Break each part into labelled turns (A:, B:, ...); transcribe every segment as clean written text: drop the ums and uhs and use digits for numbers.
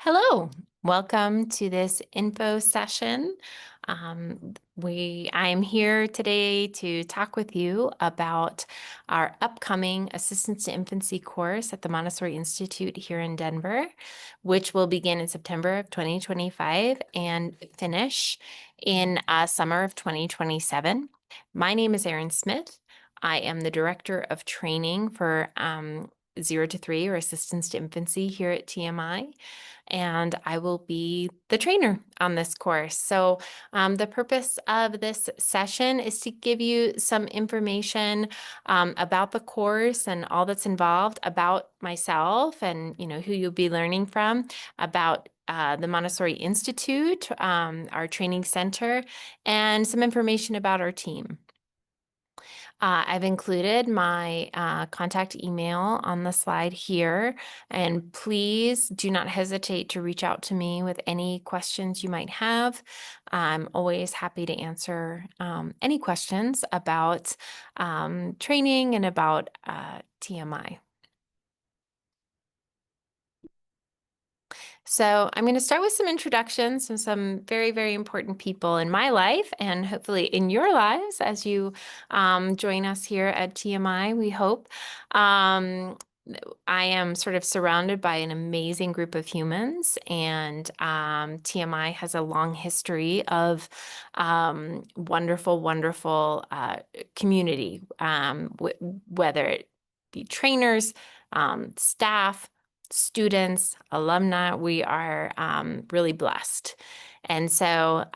A: Hello, welcome to this info session. I am here today to talk with you about our upcoming Assistance to Infancy course at the Montessori Institute here in Denver, which will begin in September of 2025 and finish in summer of 2027. My name is Erin Smith. I am the Director of Training for 0 to 3 or Assistance to Infancy here at TMI, and I will be the trainer on this course. So the purpose of this session is to give you some information about the course and all that's involved, about myself and who you'll be learning from, about the Montessori Institute, our training center, and some information about our team. I've included my contact email on the slide here, and please do not hesitate to reach out to me with any questions you might have. I'm always happy to answer any questions about training and about TMI. So I'm going to start with some introductions from some very, very important people in my life and hopefully in your lives as you join us here at TMI, we hope. I am sort of surrounded by an amazing group of humans, and TMI has a long history of wonderful, wonderful community, whether it be trainers, staff, students, alumni. We are really blessed. And so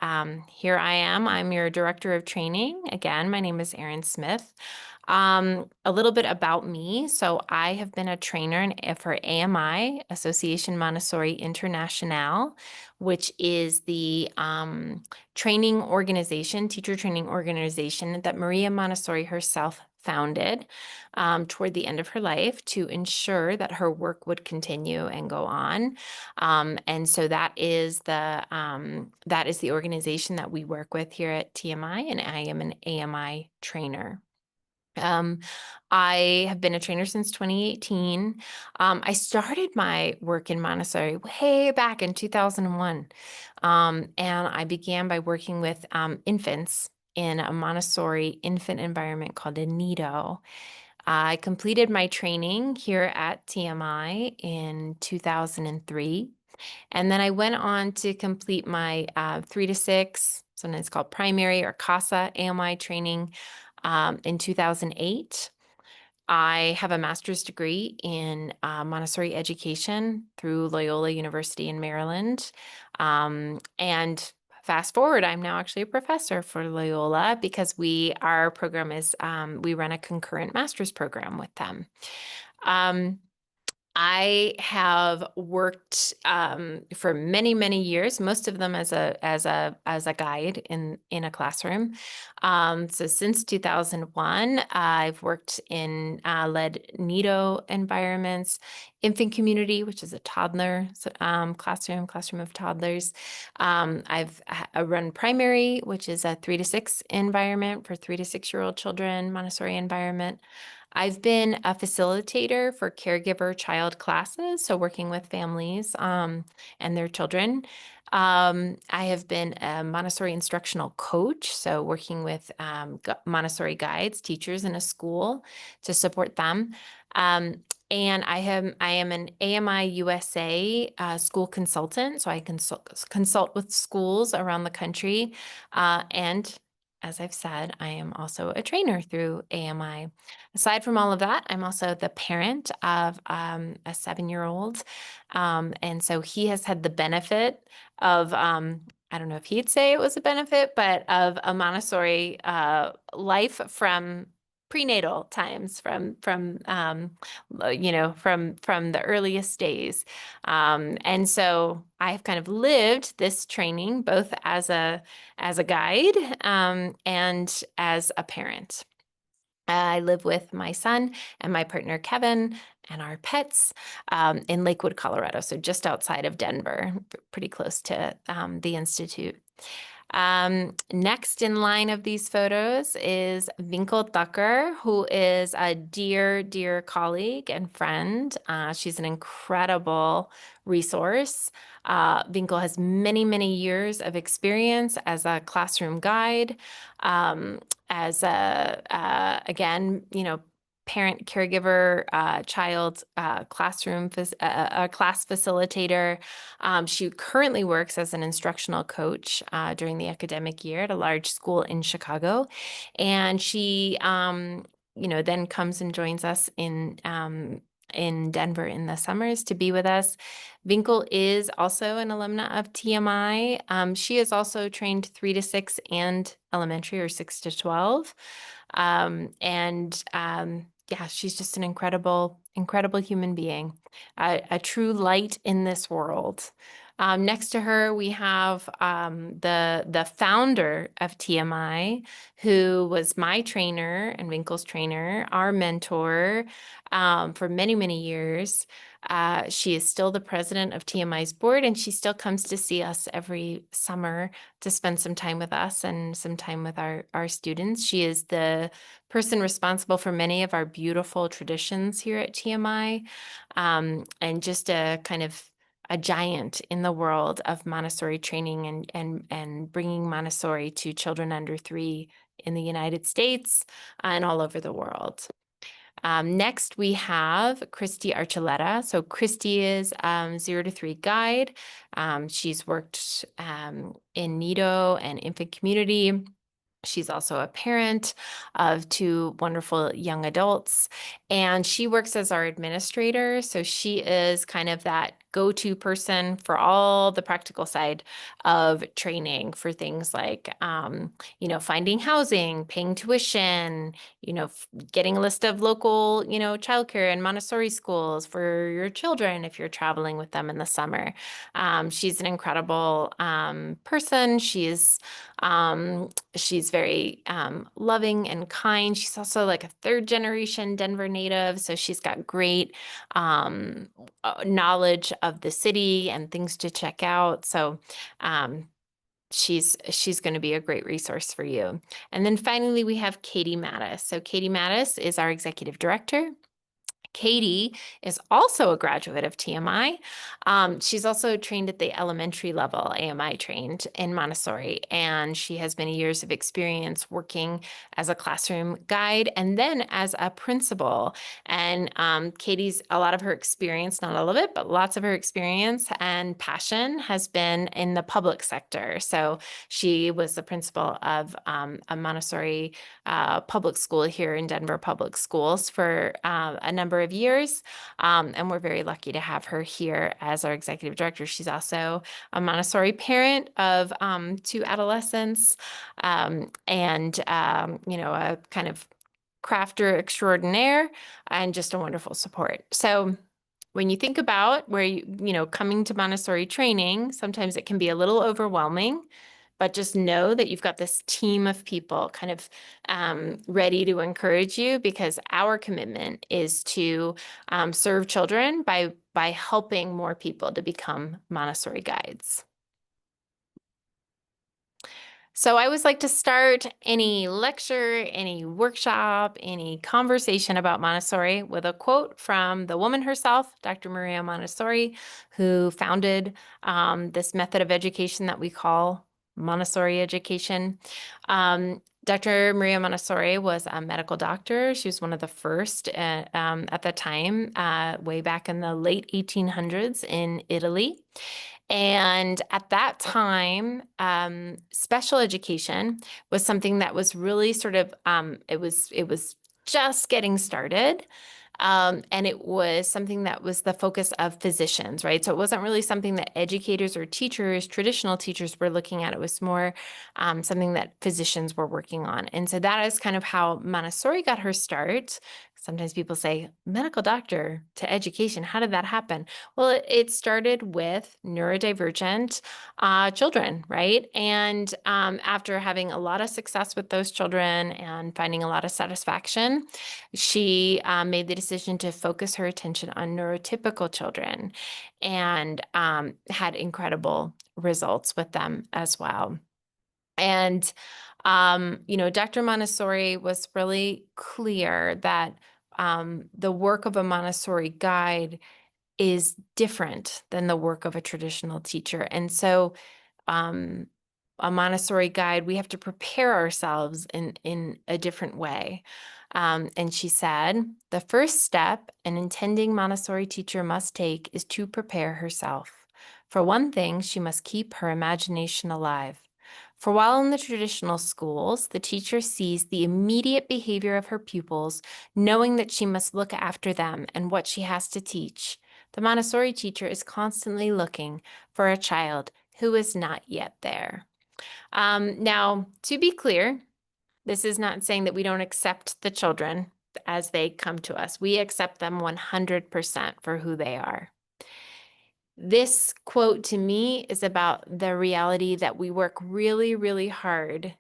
A: here I am. I'm your director of training. Again, my name is Erin Smith. A little bit about me. So I have been a trainer for AMI, Association Montessori International, which is the training organization, teacher training organization that Maria Montessori herself founded toward the end of her life to ensure that her work would continue and go on. And so that is the organization that we work with here at TMI, and I am an AMI trainer. I have been a trainer since 2018. I started my work in Montessori way back in 2001. And I began by working with infants in a Montessori infant environment called a Nido. I completed my training here at TMI in 2003. And then I went on to complete my 3 to 6, sometimes called primary or CASA AMI training in 2008. I have a master's degree in Montessori education through Loyola University in Maryland. And fast forward, I'm now actually a professor for Loyola because our program is, we run a concurrent master's program with them. I have worked for many, many years, most of them as a guide in a classroom. So since 2001, I've worked in led Nido environments, infant community, which is a toddler classroom of toddlers. I've run primary, which is a 3 to 6 environment for 3 to 6-year-old children, Montessori environment. I've been a facilitator for caregiver child classes, so working with families and their children. I have been a Montessori instructional coach, so working with Montessori guides, teachers in a school to support them. And I am an AMI USA school consultant, so I consult with schools around the country. And as I've said, I am also a trainer through AMI. Aside from all of that, I'm also the parent of a 7-year-old. And so he has had the benefit of, I don't know if he'd say it was a benefit, but of a Montessori life from prenatal times, from the earliest days. And so I've kind of lived this training both as a guide and as a parent. I live with my son and my partner, Kevin, and our pets in Lakewood, Colorado, so just outside of Denver, pretty close to the Institute. Next in line of these photos is Winkle Tucker, who is a dear, dear colleague and friend. She's an incredible resource. Winkle has many, many years of experience as a classroom guide, um, as again, parent, caregiver, child, class facilitator. She currently works as an instructional coach during the academic year at a large school in Chicago. And she, then comes and joins us in Denver in the summers to be with us. Winkle is also an alumna of TMI. She is also trained 3 to 6 and elementary, or 6 to 12. Yeah, she's just an incredible, incredible human being, a true light in this world. Next to her, we have the founder of TMI, who was my trainer and Winkle's trainer, our mentor for many, many years. She is still the president of TMI's board, and she still comes to see us every summer to spend some time with us and some time with our students. She is the person responsible for many of our beautiful traditions here at TMI, and just a kind of a giant in the world of Montessori training and bringing Montessori to children under 3 in the United States and all over the world. Next, we have Christy Archuleta. So Christy is 0 to 3 guide. She's worked in NIDO and infant community. She's also a parent of 2 wonderful young adults, and she works as our administrator. So she is kind of that go-to person for all the practical side of training for things like, finding housing, paying tuition, getting a list of local, childcare and Montessori schools for your children if you're traveling with them in the summer. She's an incredible person. She's very loving and kind. She's also like a 3rd generation Denver native, so she's got great knowledge of the city and things to check out. So she's going to be a great resource for you. And then finally, we have Katie Mattis. So Katie Mattis is our executive director. Katie is also a graduate of TMI. She's also trained at the elementary level, AMI trained in Montessori, and she has many years of experience working as a classroom guide and then as a principal. And a lot of her experience, not all of it, but lots of her experience and passion has been in the public sector. So she was the principal of a Montessori public school here in Denver Public Schools for a number of years. And we're very lucky to have her here as our executive director. She's also a Montessori parent of 2 adolescents, a kind of crafter extraordinaire and just a wonderful support. So when you think about where coming to Montessori training, sometimes it can be a little overwhelming, but just know that you've got this team of people kind of ready to encourage you, because our commitment is to serve children by helping more people to become Montessori guides. So I always like to start any lecture, any workshop, any conversation about Montessori with a quote from the woman herself, Dr. Maria Montessori, who founded this method of education that we call Montessori education. Dr. Maria Montessori was a medical doctor. She was one of the first at the time, way back in the late 1800s in Italy. And at that time, special education was something that was really sort of, it was just getting started. And it was something that was the focus of physicians, right? So it wasn't really something that educators or teachers, traditional teachers, were looking at. It was more something that physicians were working on. And so that is kind of how Montessori got her start. Sometimes people say, medical doctor to education, how did that happen? Well, it started with neurodivergent children, right? And after having a lot of success with those children and finding a lot of satisfaction, she made the decision to focus her attention on neurotypical children and had incredible results with them as well. And, Dr. Montessori was really clear that the work of a Montessori guide is different than the work of a traditional teacher. And so, um, a Montessori guide, we have to prepare ourselves in a different way. And she said, the first step an intending Montessori teacher must take is to prepare herself. For one thing, she must keep her imagination alive. For while in the traditional schools, the teacher sees the immediate behavior of her pupils, knowing that she must look after them and what she has to teach. The Montessori teacher is constantly looking for a child who is not yet there. Now, to be clear, this is not saying that we don't accept the children as they come to us. We accept them 100% for who they are. This quote to me is about the reality that we work really, really hard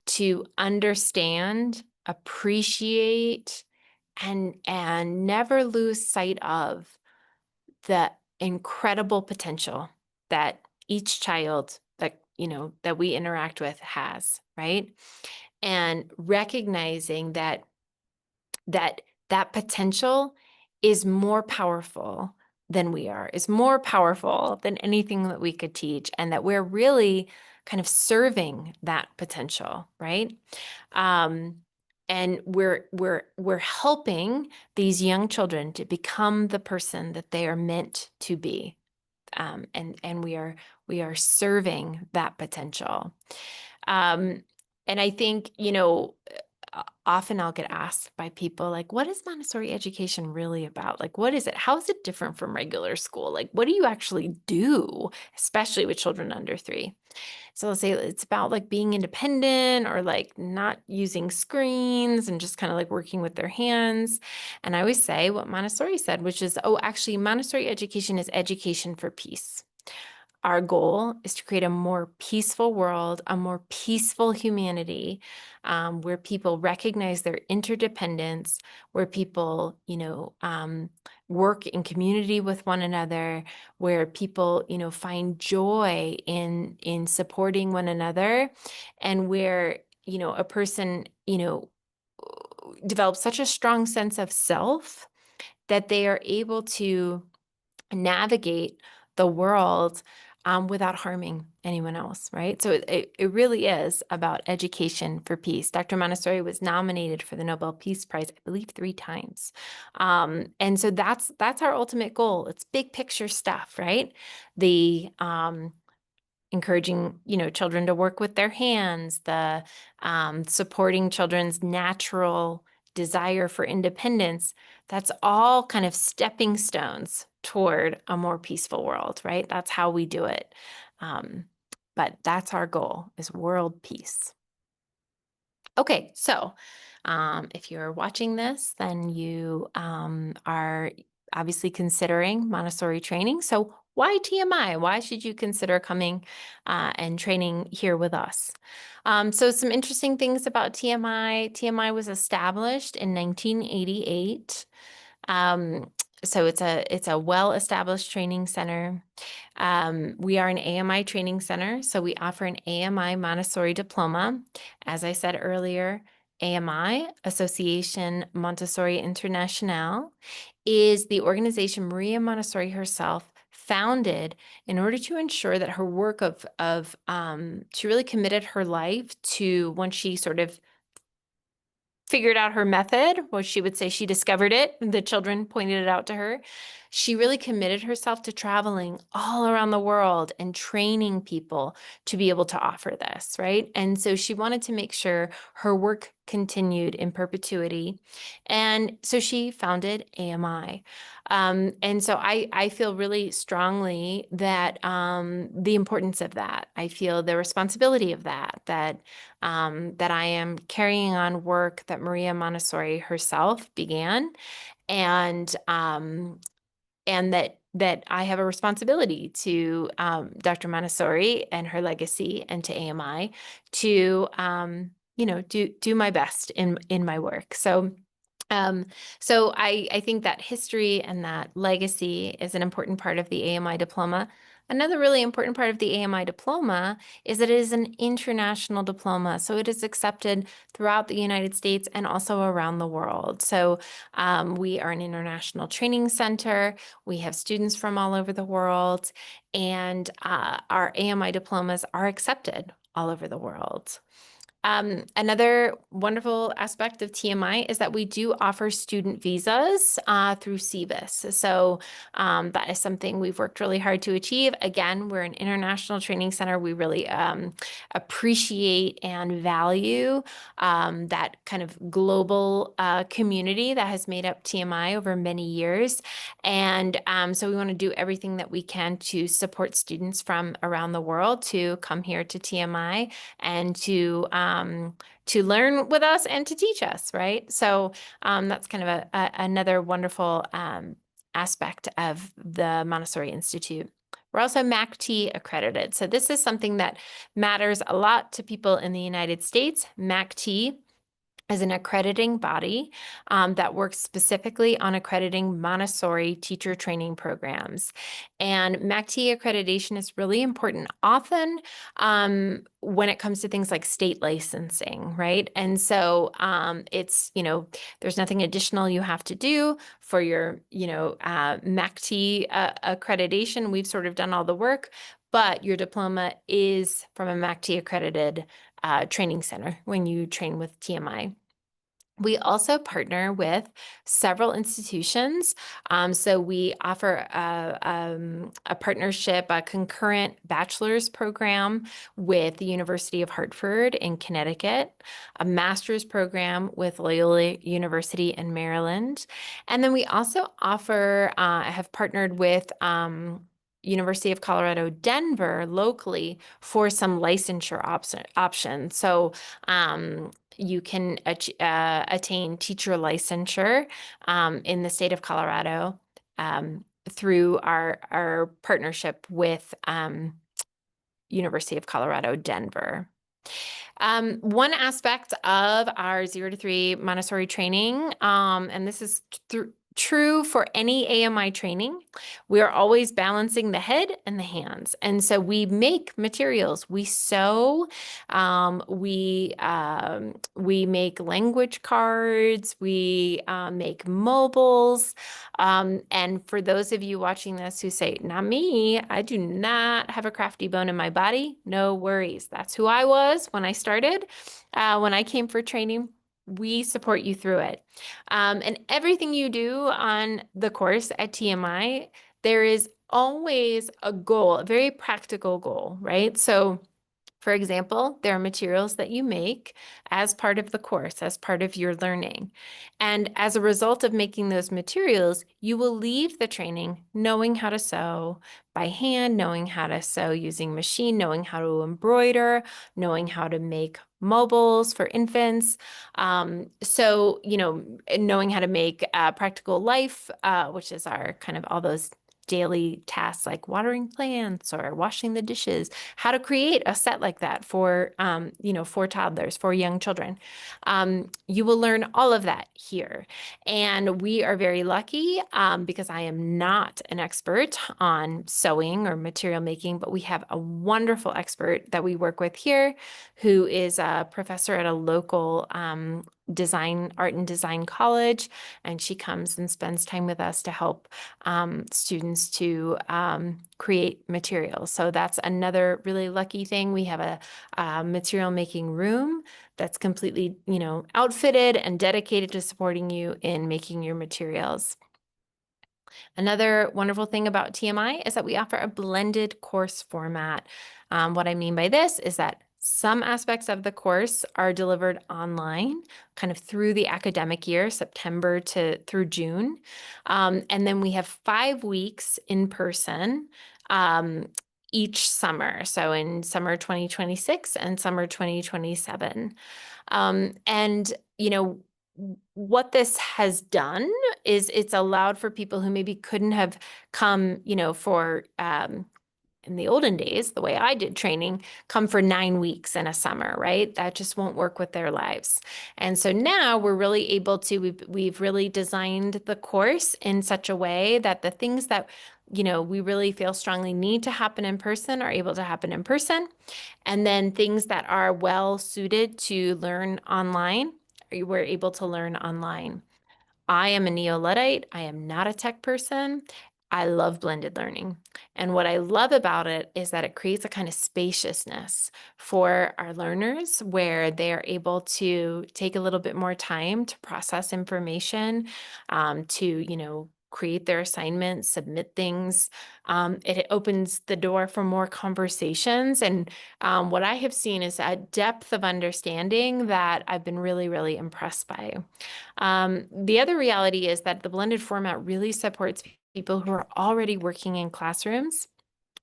A: to understand, appreciate, and never lose sight of the incredible potential that each child that we interact with has, right? And recognizing that potential is more powerful than we are, is more powerful than anything that we could teach, and that we're really kind of serving that potential, right? And we're helping these young children to become the person that they are meant to be. And we are serving that potential. And I think, often I'll get asked by people like, what is Montessori education really about? Like, what is it? How is it different from regular school? Like, what do you actually do, especially with children under 3? So I'll say it's about like being independent or like not using screens and just kind of like working with their hands. And I always say what Montessori said, which is, oh, actually, Montessori education is education for peace. Our goal is to create a more peaceful world, a more peaceful humanity, where people recognize their interdependence, where people, work in community with one another, where people, find joy in supporting one another, and where, a person, develops such a strong sense of self that they are able to navigate the world without harming anyone else, right? So it really is about education for peace. Dr. Montessori was nominated for the Nobel Peace Prize, I believe, 3 times. And so that's our ultimate goal. It's big picture stuff, right? The encouraging, children to work with their hands, the supporting children's natural desire for independence. That's all kind of stepping stones toward a more peaceful world, right? That's how we do it. But that's our goal, is world peace. Okay, so if you're watching this, then you are obviously considering Montessori training. So why TMI? Why should you consider coming and training here with us? So some interesting things about TMI. TMI was established in 1988. So it's a well-established training center. We are an AMI training center, so we offer an AMI Montessori diploma. As I said earlier, AMI, Association Montessori International, is the organization Maria Montessori herself founded in order to ensure that her work she really committed her life to, when she sort of figured out her method, well, she would say she discovered it. The children pointed it out to her. She really committed herself to traveling all around the world and training people to be able to offer this, right? And so she wanted to make sure her work continued in perpetuity. And so she founded AMI. And so I feel really strongly that the importance of that. I feel the responsibility of that I am carrying on work that Maria Montessori herself began, and that I have a responsibility to Dr. Montessori and her legacy, and to AMI to do my best in my work. So I think that history and that legacy is an important part of the AMI diploma. Another really important part of the AMI diploma is that it is an international diploma. So it is accepted throughout the United States and also around the world. So we are an international training center. We have students from all over the world, and our AMI diplomas are accepted all over the world. Another wonderful aspect of TMI is that we do offer student visas through CBIS. So that is something we've worked really hard to achieve. Again, we're an international training center. We really appreciate and value that kind of global community that has made up TMI over many years. And so we want to do everything that we can to support students from around the world to come here to TMI and to learn with us and to teach us, right? So that's kind of another wonderful aspect of the Montessori Institute. We're also MACT accredited. So this is something that matters a lot to people in the United States. MACT is an accrediting body that works specifically on accrediting Montessori teacher training programs. And MACT accreditation is really important often when it comes to things like state licensing, right? And so it's, there's nothing additional you have to do for your, MACT accreditation. We've sort of done all the work, but your diploma is from a MACT accredited training center when you train with TMI. We also partner with several institutions. So we offer a partnership, a concurrent bachelor's program with the University of Hartford in Connecticut, a master's program with Loyola University in Maryland. And then we also offer, have partnered with University of Colorado, Denver locally for some licensure options. So you can attain teacher licensure in the state of Colorado through our partnership with University of Colorado, Denver. One aspect of our 0 to 3 Montessori training, and this is true for any AMI training, we are always balancing the head and the hands. And so we make materials, we sew, we make language cards, we make mobiles. And for those of you watching this who say, not me, I do not have a crafty bone in my body, no worries. That's who I was when I started, when I came for training. We support you through it. And everything you do on the course at TMI, there is always a goal, a very practical goal, right? So for example, there are materials that you make as part of the course, as part of your learning. And as a result of making those materials, you will leave the training knowing how to sew by hand, knowing how to sew using machine, knowing how to embroider, knowing how to make mobiles for infants. So, knowing how to make practical life, which is our kind of all those daily tasks like watering plants or washing the dishes, how to create a set like that for, for toddlers, for young children. You will learn all of that here. And we are very lucky because I am not an expert on sewing or material making, but we have a wonderful expert that we work with here who is a professor at a local art and design college, and she comes and spends time with us to help students to create materials. So that's another really lucky thing. We have a material making room that's completely, outfitted and dedicated to supporting you in making your materials. Another wonderful thing about TMI is that we offer a blended course format. What I mean by this is that some aspects of the course are delivered online, kind of through the academic year, September through June. And then we have 5 weeks in person each summer. So in summer 2026 and summer 2027. And, what this has done is it's allowed for people who maybe couldn't have come, for in the olden days, the way I did training, come for 9 weeks in a summer, right? That just won't work with their lives. And so now we're really able to, we've really designed the course in such a way that the things that, we really feel strongly need to happen in person are able to happen in person. And then things that are well suited to learn online, we're able to learn online. I am a neo-Luddite. I am not a tech person. I love blended learning. And what I love about it is that it creates a kind of spaciousness for our learners where they're able to take a little bit more time to process information, to create their assignments, submit things. It opens the door for more conversations. And what I have seen is a depth of understanding that I've been really, really impressed by. The other reality is that the blended format really supports people who are already working in classrooms.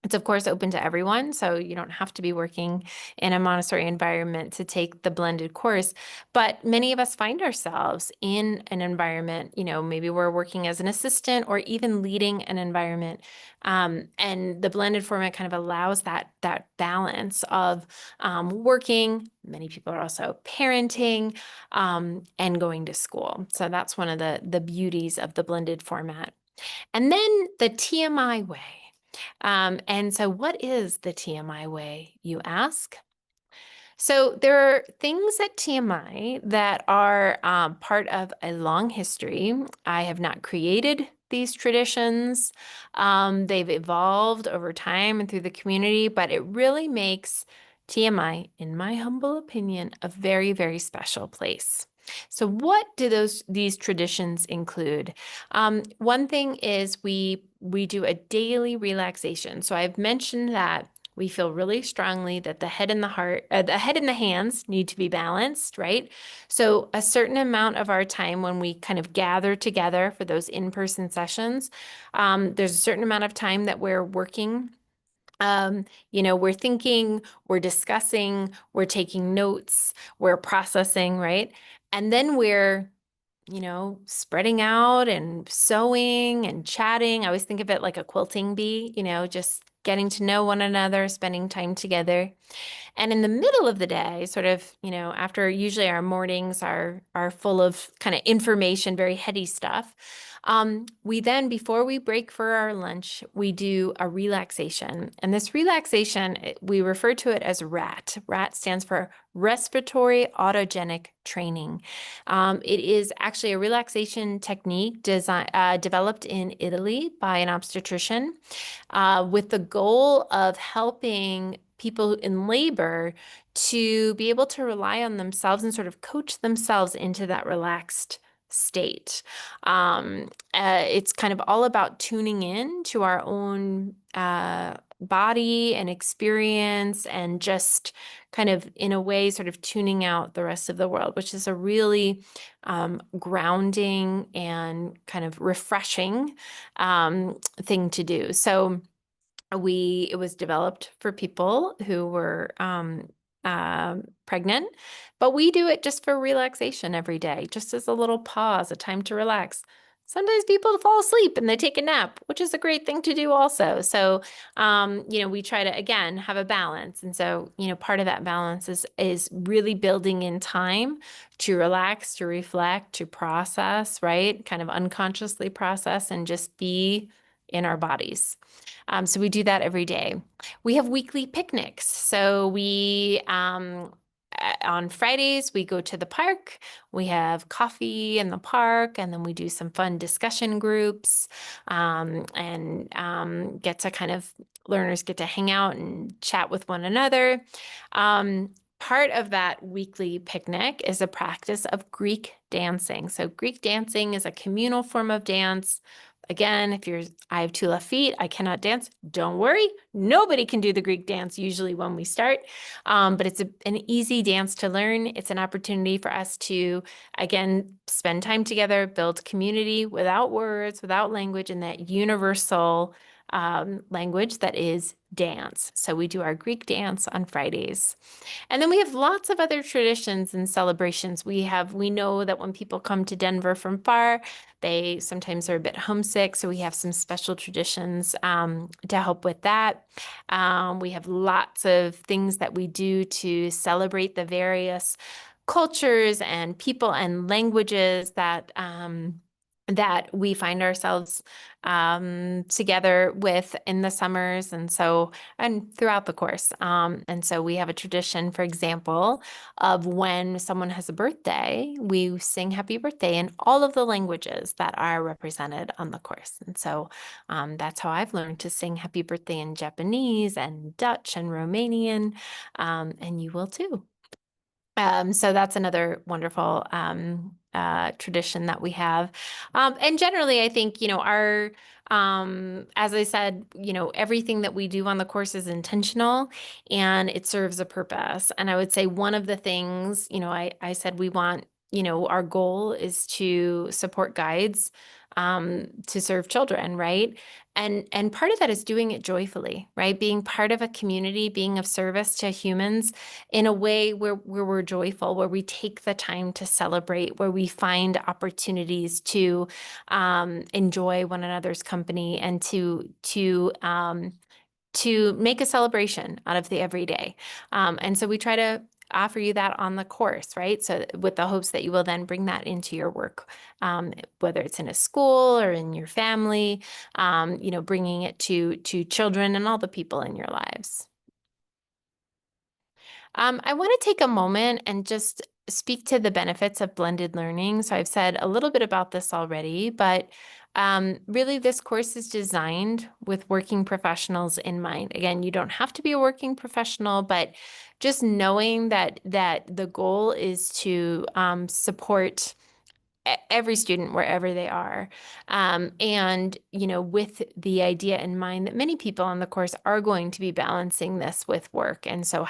A: It's of course open to everyone, so you don't have to be working in a Montessori environment to take the blended course. But many of us find ourselves in an environment, maybe we're working as an assistant or even leading an environment. And the blended format kind of allows that balance of working. Many people are also parenting and going to school. So that's one of the beauties of the blended format. And then the TMI way. And so what is the TMI way, you ask? So there are things at TMI that are part of a long history. I have not created these traditions. They've evolved over time and through the community, but it really makes TMI, in my humble opinion, a very, very special place. So what do these traditions include? One thing is we do a daily relaxation. So I've mentioned that we feel really strongly that the head and the head and the hands need to be balanced, right? So a certain amount of our time when we kind of gather together for those in-person sessions, there's a certain amount of time that we're working. We're thinking, we're discussing, we're taking notes, we're processing, right? And then we're spreading out and sewing and chatting. I always think of it like a quilting bee, just getting to know one another, spending time together. And in the middle of the day, sort of, after usually our mornings are full of kind of information, very heady stuff. We then, before we break for our lunch, we do a relaxation. And this relaxation, we refer to it as RAT. RAT stands for respiratory autogenic training. It is actually a relaxation technique developed in Italy by an obstetrician with the goal of helping people in labor to be able to rely on themselves and sort of coach themselves into that relaxed state. It's kind of all about tuning in to our own body and experience and just kind of in a way sort of tuning out the rest of the world, which is a really grounding and kind of refreshing thing to do. So it was developed for people who were pregnant, but we do it just for relaxation every day, just as a little pause, a time to relax. Sometimes people fall asleep and they take a nap, which is a great thing to do also. So, we try to, again, have a balance. And so, part of that balance is really building in time to relax, to reflect, to process, right? Kind of unconsciously process and just be in our bodies. So we do that every day. We have weekly picnics. So on Fridays, we go to the park. We have coffee in the park, and then we do some fun discussion groups and get to learners get to hang out and chat with one another. Part of that weekly picnic is a practice of Greek dancing. So Greek dancing is a communal form of dance. Again, I have 2 left feet, I cannot dance. Don't worry, nobody can do the Greek dance usually when we start, but it's an easy dance to learn. It's an opportunity for us to, again, spend time together, build community without words, without language, and that universal language that is dance. So we do our Greek dance on Fridays. And then we have lots of other traditions and celebrations. We know that when people come to Denver from far, they sometimes are a bit homesick. So we have some special traditions to help with that. We have lots of things that we do to celebrate the various cultures and people and languages that we find ourselves together with in the summers and throughout the course. And so we have a tradition, for example, of when someone has a birthday, we sing happy birthday in all of the languages that are represented on the course. And so that's how I've learned to sing happy birthday in Japanese and Dutch and Romanian, and you will too. So that's another wonderful tradition that we have. And generally, I think, as I said, everything that we do on the course is intentional and it serves a purpose. And I would say one of the things, I said we want, our goal is to support guides to serve children, right? And part of that is doing it joyfully, right? Being part of a community, being of service to humans in a way where we're joyful, where we take the time to celebrate, where we find opportunities to enjoy one another's company and to make a celebration out of the everyday. And so we try to offer you that on the course, right? So with the hopes that you will then bring that into your work, whether it's in a school or in your family, bringing it to children and all the people in your lives. I want to take a moment and just speak to the benefits of blended learning. So I've said a little bit about this already, but really this course is designed with working professionals in mind. Again, you don't have to be a working professional, but just knowing that the goal is to support every student wherever they are. And, with the idea in mind that many people on the course are going to be balancing this with work. And so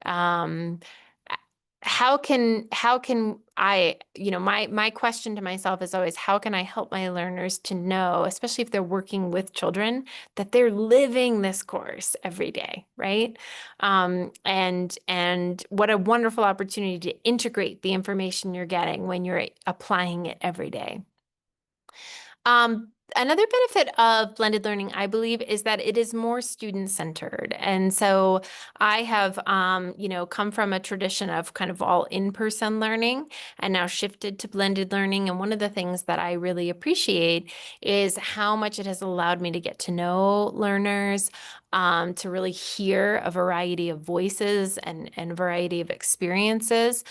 A: um, how can I, my question to myself is always, how can I help my learners to know, especially if they're working with children, that they're living this course every day, right? And what a wonderful opportunity to integrate the information you're getting when you're applying it every day. Another benefit of blended learning, I believe, is that it is more student-centered. And so I have, come from a tradition of kind of all in-person learning and now shifted to blended learning. And one of the things that I really appreciate is how much it has allowed me to get to know learners, to really hear a variety of voices and a variety of experiences,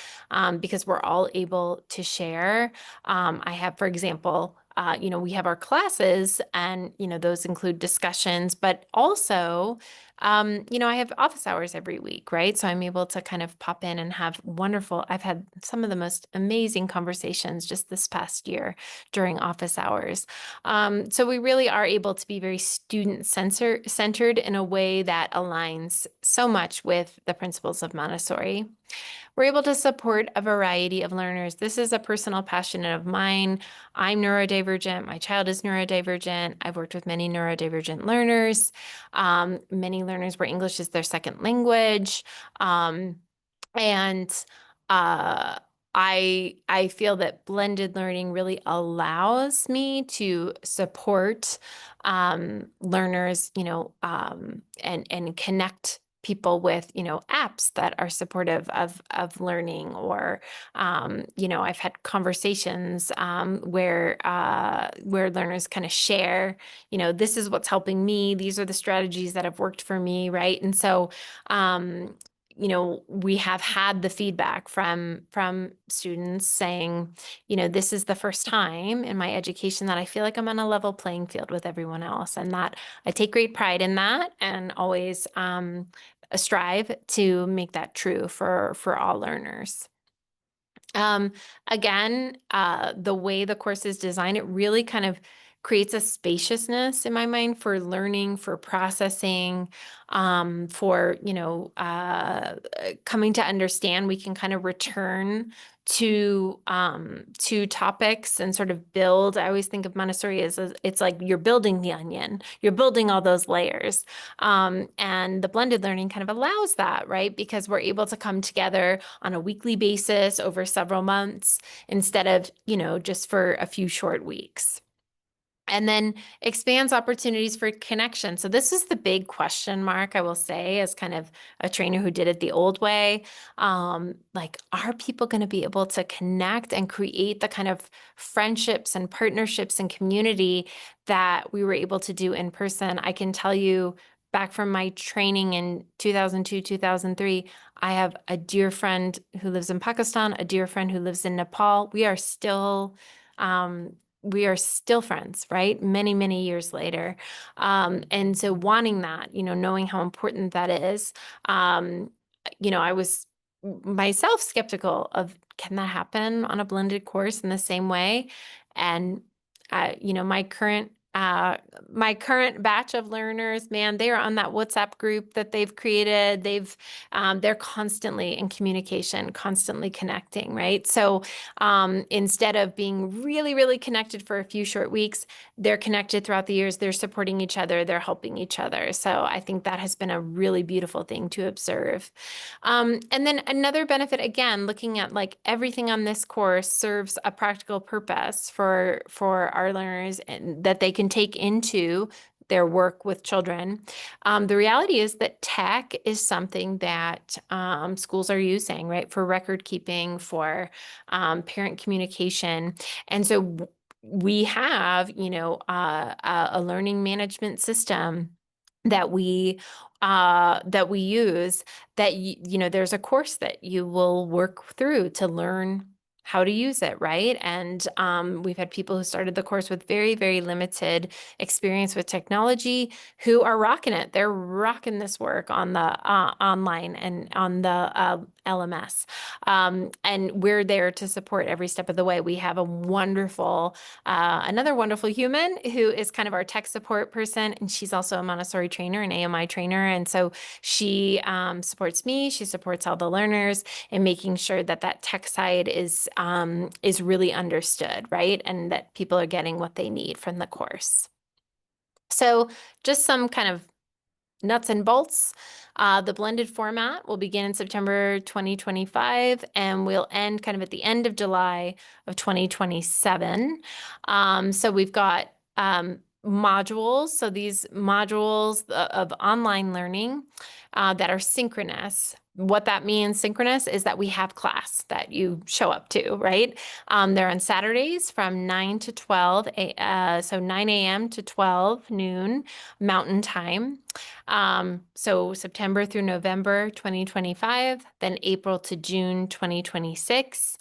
A: because we're all able to share. I have, for example, we have our classes and, those include discussions, but also, I have office hours every week, right? So I'm able to kind of pop in and I've had some of the most amazing conversations just this past year during office hours. So we really are able to be very centered in a way that aligns so much with the principles of Montessori. We're able to support a variety of learners. This is a personal passion of mine. I'm neurodivergent. My child is neurodivergent. I've worked with many neurodivergent learners, many learners where English is their second language. And uh, I feel that blended learning really allows me to support learners, and connect people with, apps that are supportive of learning, or I've had conversations where learners kind of share, this is what's helping me, these are the strategies that have worked for me, right? And so we have had the feedback from students saying, this is the first time in my education that I feel like I'm on a level playing field with everyone else, and that I take great pride in that, and always strive to make that true for all learners. Um, Again, the way the course is designed, it really kind of creates a spaciousness in my mind for learning, for processing, for, coming to understand. We can kind of return to topics and sort of build. I always think of Montessori as it's like you're building the onion, you're building all those layers. And the blended learning kind of allows that, right? Because we're able to come together on a weekly basis over several months instead of, just for a few short weeks. And then expands opportunities for connection. So this is the big question mark, I will say, as kind of a trainer who did it the old way. Like, are people going to be able to connect and create the kind of friendships and partnerships and community that we were able to do in person? I can tell you, back from my training in 2002, 2003, I have a dear friend who lives in Pakistan, a dear friend who lives in Nepal. Um, we are still friends, right? Many, many years later. And so wanting that, knowing how important that is, I was myself skeptical of, can that happen on a blended course in the same way? And, my current batch of learners, man, they are on that WhatsApp group that they've created. They're constantly in communication, constantly connecting, right? So instead of being really, really connected for a few short weeks, they're connected throughout the years. They're supporting each other. They're helping each other. So I think that has been a really beautiful thing to observe. And then another benefit, again, looking at like everything on this course serves a practical purpose for our learners and that they can take into their work with children. The reality is that tech is something that schools are using, right, for record keeping, for parent communication. And so we have, a learning management system that we use that there's a course that you will work through to learn how to use it, right? And we've had people who started the course with very, very limited experience with technology who are rocking it. They're rocking this work on the online and on the LMS. And we're there to support every step of the way. We have another wonderful human who is kind of our tech support person, and she's also a Montessori trainer, an AMI trainer. And so she supports me, she supports all the learners in making sure that that tech side is really understood, right? And that people are getting what they need from the course. So just some kind of nuts and bolts. The blended format will begin in September 2025 and will end kind of at the end of July of 2027. So we've got modules. So these modules of online learning that are synchronous. What that means, synchronous, is that we have class that you show up to, right? They're on Saturdays from 9 to 12, so 9 a.m. to 12 noon Mountain Time. So September through November 2025, then April to June 2026.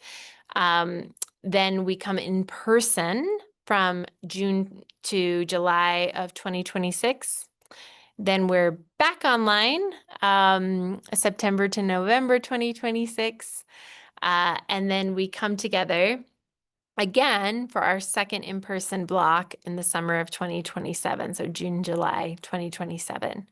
A: Then we come in person from June to July of 2026. Then we're back online, September to November 2026. And then we come together again for our second in-person block in the summer of 2027, so June, July 2027.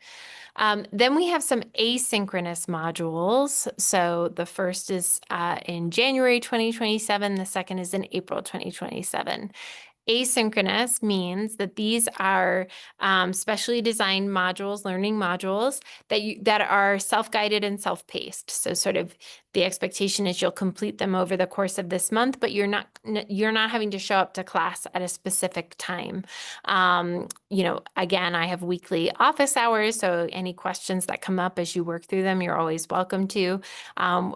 A: Then we have some asynchronous modules. So the first is in January 2027, the second is in April 2027. Asynchronous means that these are specially designed modules, learning modules that are self-guided and self-paced. So sort of the expectation is you'll complete them over the course of this month, but you're not having to show up to class at a specific time. Again, I have weekly office hours, so any questions that come up as you work through them, you're always welcome to.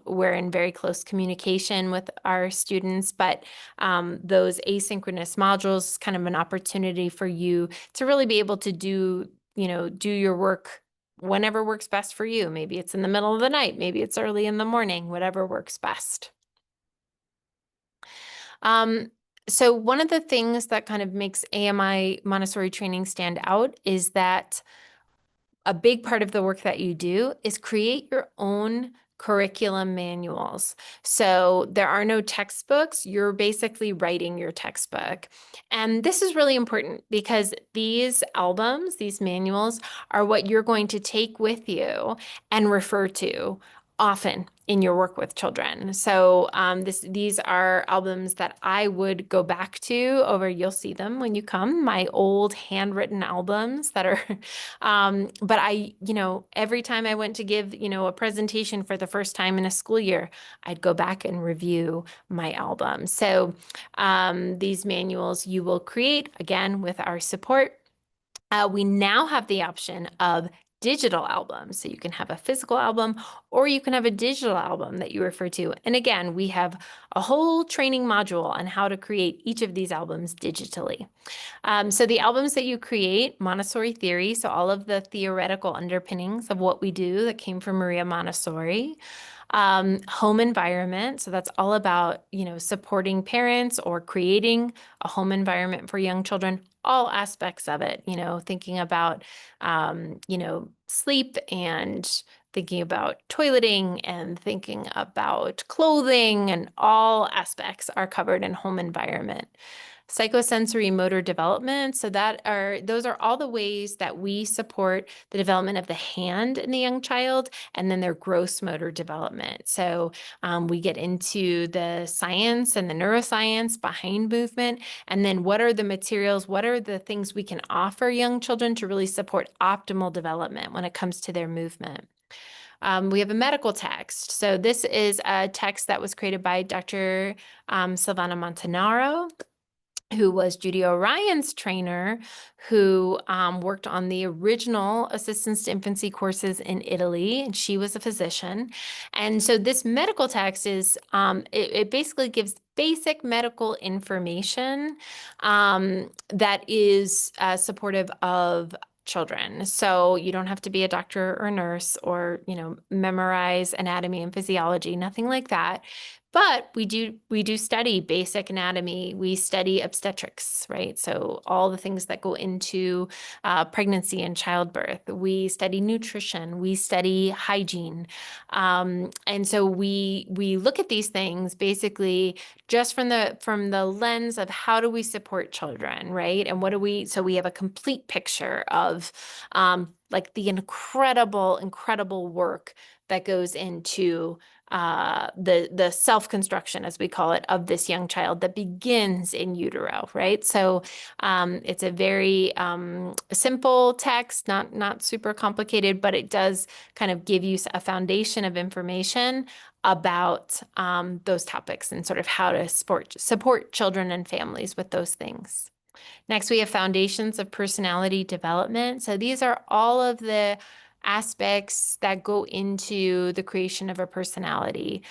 A: We're in very close communication with our students, but those asynchronous modules, kind of an opportunity for you to really be able to do your work whenever works best for you. Maybe it's in the middle of the night, maybe it's early in the morning, whatever works best. So one of the things that kind of makes AMI Montessori training stand out is that a big part of the work that you do is create your own curriculum manuals. So there are no textbooks. You're basically writing your textbook. And this is really important because these albums, these manuals, are what you're going to take with you and refer to often in your work with children. So these are albums that I would go back to over, you'll see them when you come, my old handwritten albums that are, but every time I went to give, a presentation for the first time in a school year, I'd go back and review my album. So these manuals you will create, again, with our support. We now have the option of digital albums. So you can have a physical album or you can have a digital album that you refer to. And again, we have a whole training module on how to create each of these albums digitally. So the albums that you create, Montessori theory, so all of the theoretical underpinnings of what we do that came from Maria Montessori. Home environment. So that's all about, supporting parents or creating a home environment for young children, all aspects of it, thinking about, sleep and thinking about toileting and thinking about clothing, and all aspects are covered in home environment. Psychosensory motor development. So those are all the ways that we support the development of the hand in the young child and then their gross motor development. So we get into the science and the neuroscience behind movement, and then what are the materials, what are the things we can offer young children to really support optimal development when it comes to their movement. We have a medical text. So this is a text that was created by Dr. Silvana Montanaro, who was Judy Orion's trainer, who worked on the original assistance to infancy courses in Italy, and she was a physician. And so this medical text is, it basically gives basic medical information that is supportive of children. So you don't have to be a doctor or nurse or, memorize anatomy and physiology, nothing like that. But we do study basic anatomy. We study obstetrics, right? So all the things that go into pregnancy and childbirth. We study nutrition. We study hygiene, and so we look at these things basically just from the lens of how do we support children, right? And what do we? So we have a complete picture of like the incredible work that goes into the self-construction, as we call it, of this young child that begins in utero, right? So it's a very simple text, not super complicated, but it does kind of give you a foundation of information about those topics and sort of how to support children and families with those things. Next, we have foundations of personality development. So these are all of the aspects that go into the creation of a personality.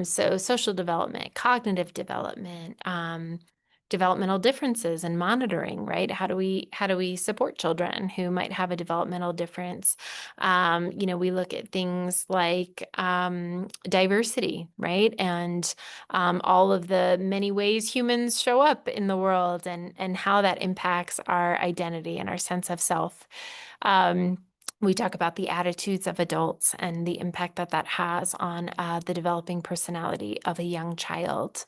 A: So social development, cognitive development, developmental differences and monitoring, right? How do we support children who might have a developmental difference? We look at things like diversity, right? And all of the many ways humans show up in the world and how that impacts our identity and our sense of self. We talk about the attitudes of adults and the impact that has on the developing personality of a young child.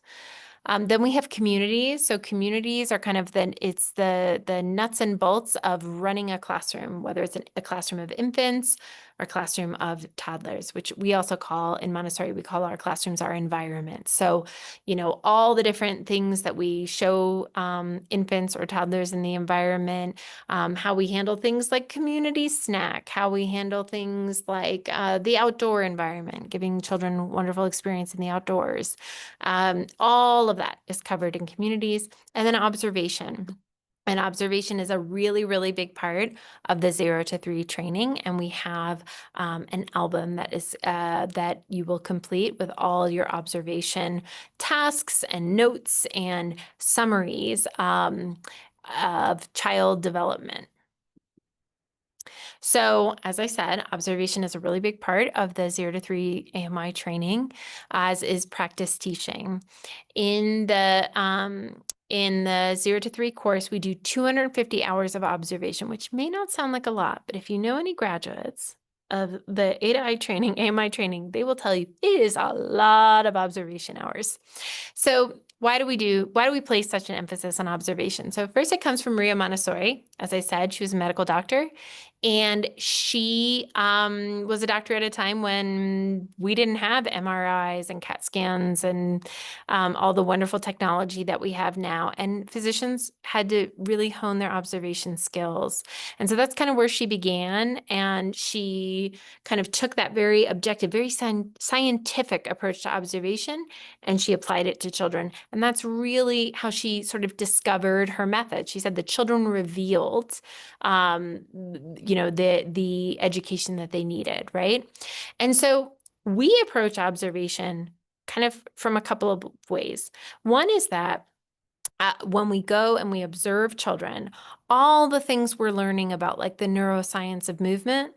A: Then we have communities. So communities are kind of the nuts and bolts of running a classroom, whether it's a classroom of infants or a classroom of toddlers, which we also call in Montessori, we call our classrooms our environment. So, all the different things that we show infants or toddlers in the environment, how we handle things like community snack, how we handle things like the outdoor environment, giving children wonderful experience in the outdoors. All of that is covered in communities. And then observation. And observation is a really big part of the 0 to 3 training. And we have an album that you will complete with all your observation tasks and notes and summaries of child development. So as I said, observation is a really big part of the 0 to 3 AMI training, as is practice teaching. In the 0 to 3 course, we do 250 hours of observation, which may not sound like a lot, but if you know any graduates, of the ADI training, AMI training, they will tell you it is a lot of observation hours. So why do we place such an emphasis on observation? So first it comes from Maria Montessori. As I said, she was a medical doctor. And she was a doctor at a time when we didn't have MRIs and CAT scans and all the wonderful technology that we have now. And physicians had to really hone their observation skills. And so that's kind of where she began. And she kind of took that very objective, very scientific approach to observation, and she applied it to children. And that's really how she sort of discovered her method. She said the children revealed the education that they needed, right? And so we approach observation kind of from a couple of ways. One is that when we go and we observe children, all the things we're learning about, like the neuroscience of movement,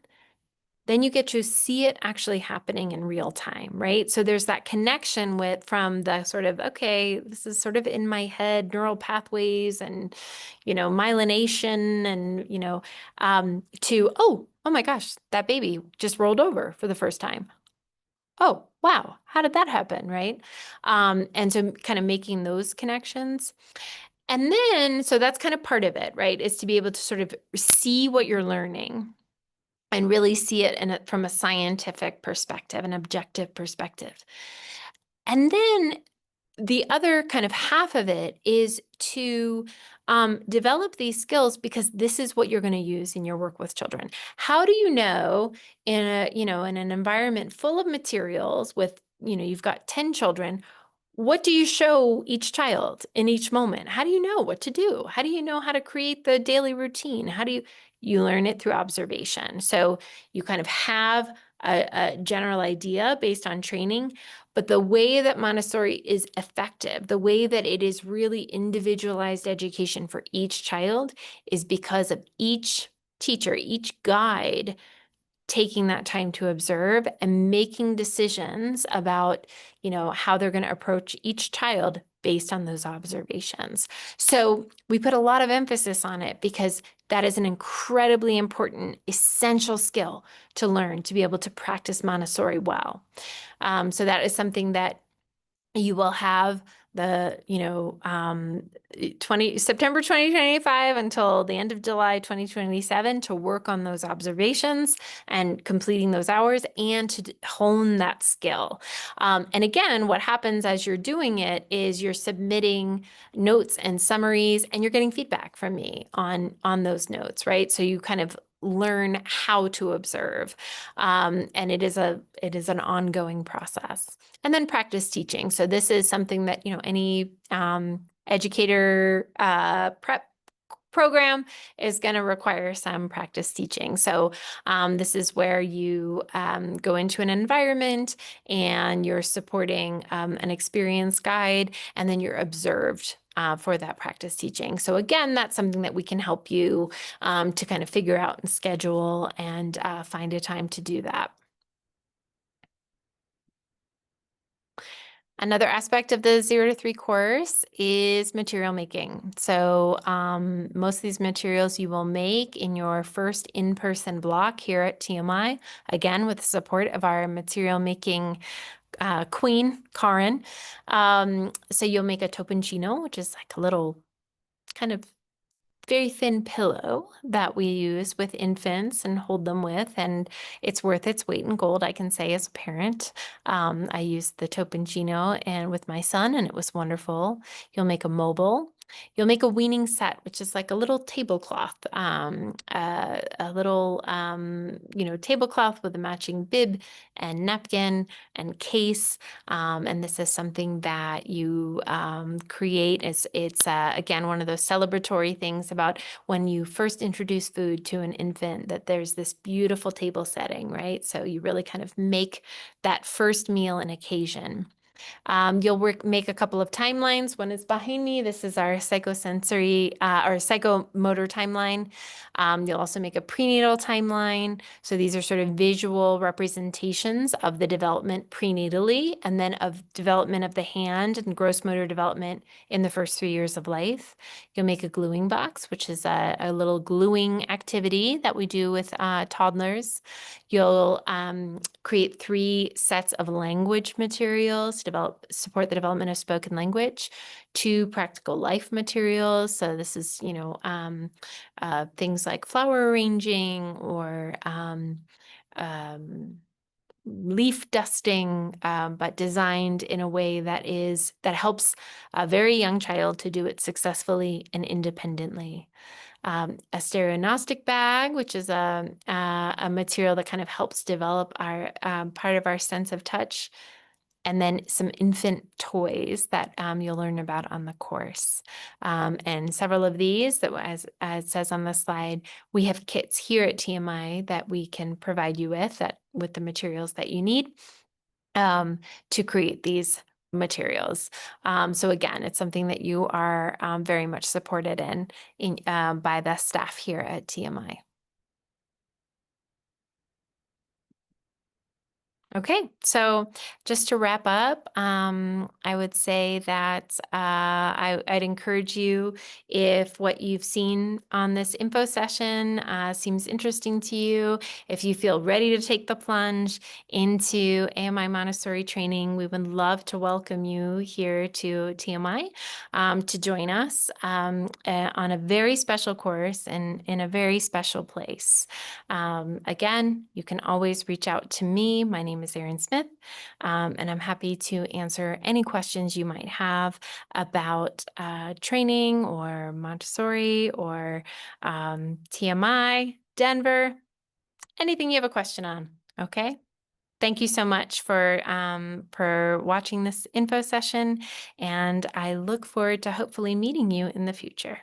A: then you get to see it actually happening in real time, right? So there's that connection from the sort of, okay, this is sort of in my head, neural pathways and, myelination and, to, oh my gosh, that baby just rolled over for the first time. Oh, wow, how did that happen, right? And so kind of making those connections. And then, so that's kind of part of it, right? Is to be able to sort of see what you're learning and really see it from a scientific perspective, an objective perspective. And then the other kind of half of it is to develop these skills, because this is what you're going to use in your work with children. How do you know in an environment full of materials with, you've got 10 children, what do you show each child in each moment? How do you know what to do? How do you know how to create the daily routine? How do you learn it through observation? So you kind of have a general idea based on training, but the way that Montessori is effective, the way that it is really individualized education for each child, is because of each teacher, each guide taking that time to observe and making decisions about, how they're going to approach each child based on those observations. So we put a lot of emphasis on it because that is an incredibly important, essential skill to learn to be able to practice Montessori well. So that is something that you will have the, September 2025 until the end of July 2027 to work on those observations and completing those hours and to hone that skill. And again, what happens as you're doing it is you're submitting notes and summaries, and you're getting feedback from me on those notes, right? So you kind of learn how to observe. And it is an ongoing process. And then practice teaching. So this is something that, any educator prep program is going to require some practice teaching. So this is where you go into an environment and you're supporting an experienced guide, and then you're observed for that practice teaching. So again, that's something that we can help you to kind of figure out and schedule and find a time to do that. Another aspect of the 0 to 3 course is material making. So most of these materials you will make in your first in-person block here at TMI, again, with the support of our material making queen, Karin. So you'll make a toponcino, which is like a little kind of very thin pillow that we use with infants and hold them with, and it's worth its weight in gold, I can say, as a parent. I used the toponcino and with my son, and it was wonderful. You'll make a mobile. You'll make a weaning set, which is like a little tablecloth, a little, tablecloth with a matching bib and napkin and case. And this is something that you create. It's again, one of those celebratory things about when you first introduce food to an infant, that there's this beautiful table setting, right? So you really kind of make that first meal an occasion. You'll make a couple of timelines. One is behind me. This is our psychosensory or psychomotor timeline. You'll also make a prenatal timeline. So these are sort of visual representations of the development prenatally and then of development of the hand and gross motor development in the first 3 years of life. You'll make a gluing box, which is a little gluing activity that we do with toddlers. You'll create 3 sets of language materials to support the development of spoken language, 2 practical life materials. So this is, things like flower arranging or um, leaf dusting, but designed in a way that helps a very young child to do it successfully and independently. A stereognostic bag, which is a material that kind of helps develop our part of our sense of touch, and then some infant toys that you'll learn about on the course. And several of these, that as it says on the slide, we have kits here at TMI that we can provide you with the materials that you need to create these materials. So again, it's something that you are very much supported in by the staff here at TMI. Okay, so just to wrap up, I would say that I'd encourage you, if what you've seen on this info session seems interesting to you, if you feel ready to take the plunge into AMI Montessori training, we would love to welcome you here to TMI to join us on a very special course and in a very special place. Again, you can always reach out to me. My name is Erin Smith, and I'm happy to answer any questions you might have about training or Montessori or TMI, Denver, anything you have a question on. Okay. Thank you so much for watching this info session, and I look forward to hopefully meeting you in the future.